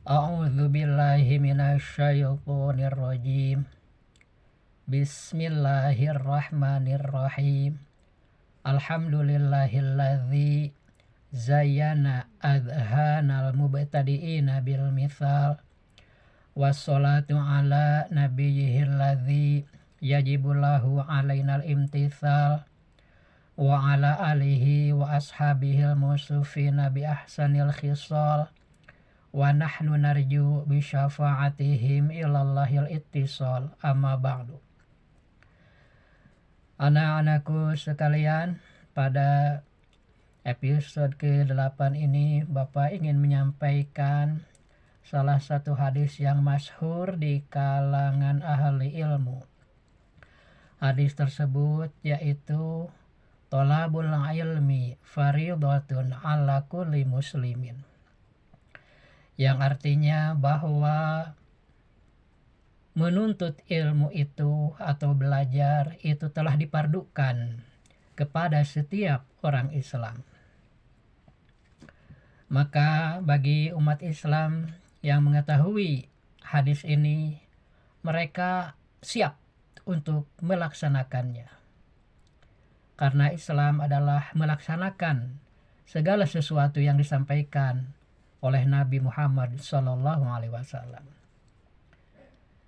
A'udzu billahi minasyaitonir rajim. Bismillahirrahmanirrahim. Alhamdulillahilladzi zayyana adhanal mubtadi'ina bil mithal. Wassalatu ala nabiyyihilladzi yajibu lahu alainal imtithal. Wa ala alihi wa ashabihil musufina bi ahsanil khisal. Wa nahnu narju bi syafa'atihim ilallahil ittisal, amma ba'du. Anak-anakku sekalian, pada episode ke-8 ini Bapak ingin menyampaikan salah satu hadis yang masyhur di kalangan ahli ilmu. Hadis tersebut yaitu thalabul ilmi fardhatun ala kulli muslimin, yang artinya bahwa menuntut ilmu itu atau belajar itu telah dipardukan kepada setiap orang Islam. Maka bagi umat Islam yang mengetahui hadis ini, mereka siap untuk melaksanakannya. Karena Islam adalah melaksanakan segala sesuatu yang disampaikan oleh Nabi Muhammad SAW.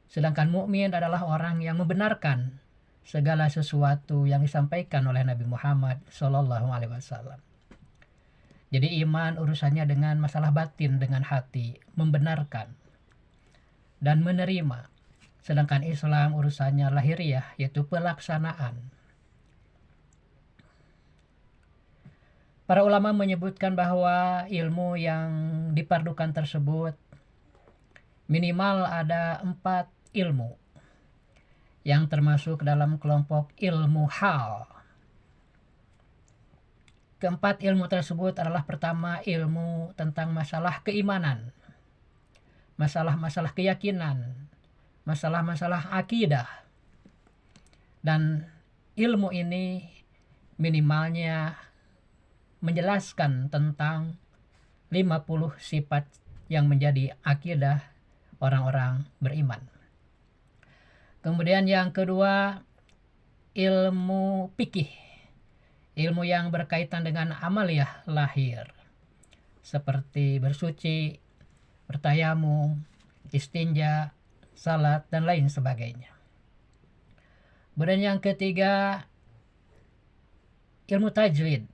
Sedangkan mukmin adalah orang yang membenarkan segala sesuatu yang disampaikan oleh Nabi Muhammad SAW. Jadi iman urusannya dengan masalah batin, dengan hati, membenarkan dan menerima. Sedangkan Islam urusannya lahiriah, yaitu pelaksanaan. Para ulama menyebutkan bahwa ilmu yang dipardukan tersebut minimal ada 4 ilmu yang termasuk dalam kelompok ilmu hal. Keempat ilmu tersebut adalah pertama ilmu tentang masalah keimanan, masalah-masalah keyakinan, masalah-masalah akidah. Dan ilmu ini minimalnya menjelaskan tentang 50 sifat yang menjadi akidah orang-orang beriman. Kemudian yang kedua, ilmu fikih. Ilmu yang berkaitan dengan amaliyah lahir, seperti bersuci, bertayamum, istinja, salat, dan lain sebagainya. Kemudian yang ketiga, ilmu tajwid.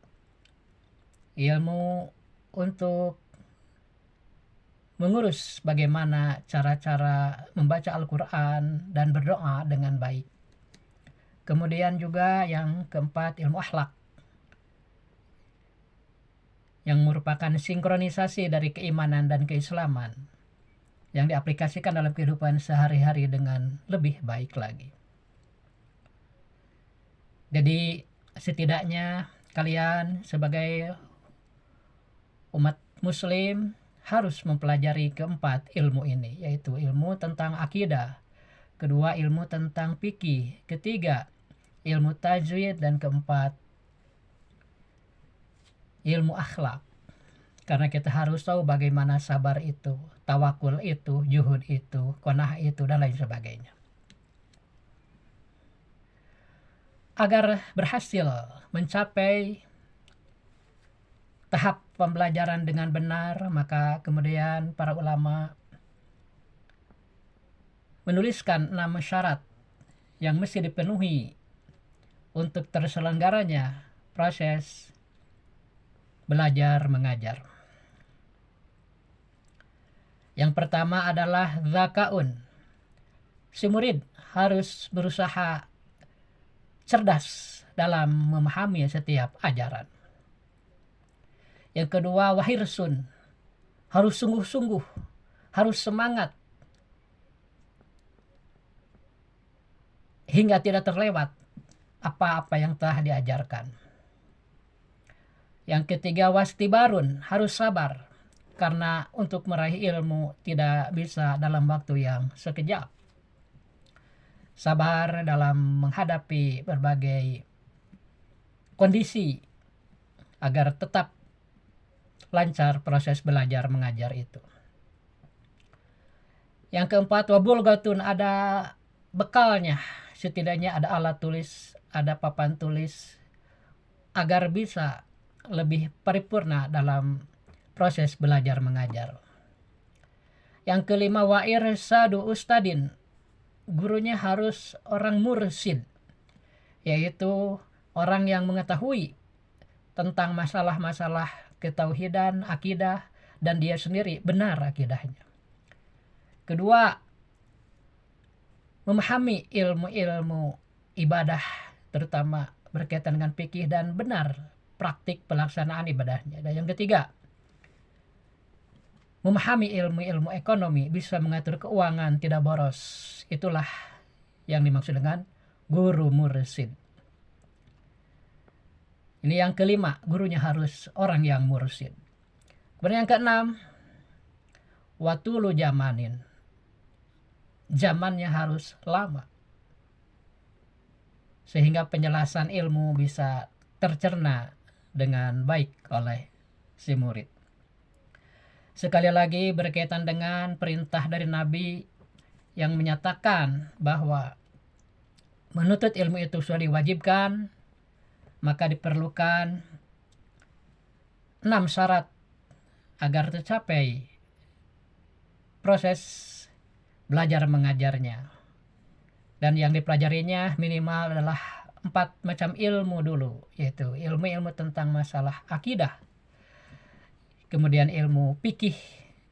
Ilmu untuk mengurus bagaimana cara-cara membaca Al-Quran dan berdoa dengan baik. Kemudian juga yang keempat, ilmu akhlak, yang merupakan sinkronisasi dari keimanan dan keislaman yang diaplikasikan dalam kehidupan sehari-hari dengan lebih baik lagi. Jadi setidaknya kalian sebagai umat muslim harus mempelajari keempat ilmu ini, yaitu ilmu tentang akidah, kedua ilmu tentang fikih, ketiga ilmu tajwid, dan keempat ilmu akhlak. Karena kita harus tahu bagaimana sabar itu, tawakul itu, juhud itu, qanaah itu, dan lain sebagainya. Agar berhasil mencapai tahap pembelajaran dengan benar, maka kemudian para ulama menuliskan 6 syarat yang mesti dipenuhi untuk terselenggaranya proses belajar mengajar. Yang pertama adalah zakaun. Si murid harus berusaha cerdas dalam memahami setiap ajaran. Yang kedua, wahirsun. Harus sungguh-sungguh, harus semangat hingga tidak terlewat apa-apa yang telah diajarkan. Yang ketiga, wastibarun. Harus sabar, karena untuk meraih ilmu tidak bisa dalam waktu yang sekejap. Sabar dalam menghadapi berbagai kondisi agar tetap lancar proses belajar mengajar itu. Yang keempat, wabulghatun, ada bekalnya, setidaknya ada alat tulis, ada papan tulis agar bisa lebih paripurna dalam proses belajar mengajar. Yang kelima, wa irsadu ustadin, gurunya harus orang mursid, yaitu orang yang mengetahui tentang masalah-masalah ketauhidan, akidah, dan dia sendiri benar akidahnya. Kedua, memahami ilmu-ilmu ibadah, terutama berkaitan dengan fikih dan benar praktik pelaksanaan ibadahnya. Dan yang ketiga, memahami ilmu-ilmu ekonomi, bisa mengatur keuangan, tidak boros. Itulah yang dimaksud dengan guru mursid. Ini yang kelima, gurunya harus orang yang mursid. Kemudian yang keenam, watulu jamanin, zamannya harus lama, sehingga penjelasan ilmu bisa tercerna dengan baik oleh si murid. Sekali lagi berkaitan dengan perintah dari Nabi yang menyatakan bahwa menuntut ilmu itu sudah diwajibkan, maka diperlukan 6 syarat agar tercapai proses belajar mengajarnya. Dan yang dipelajarinya minimal adalah 4 macam ilmu dulu, yaitu ilmu-ilmu tentang masalah akidah, kemudian ilmu fikih,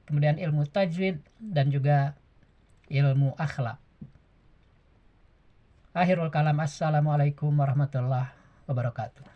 kemudian ilmu tajwid, dan juga ilmu akhlak. Akhirul kalam, assalamualaikum warahmatullahi wabarakatuh.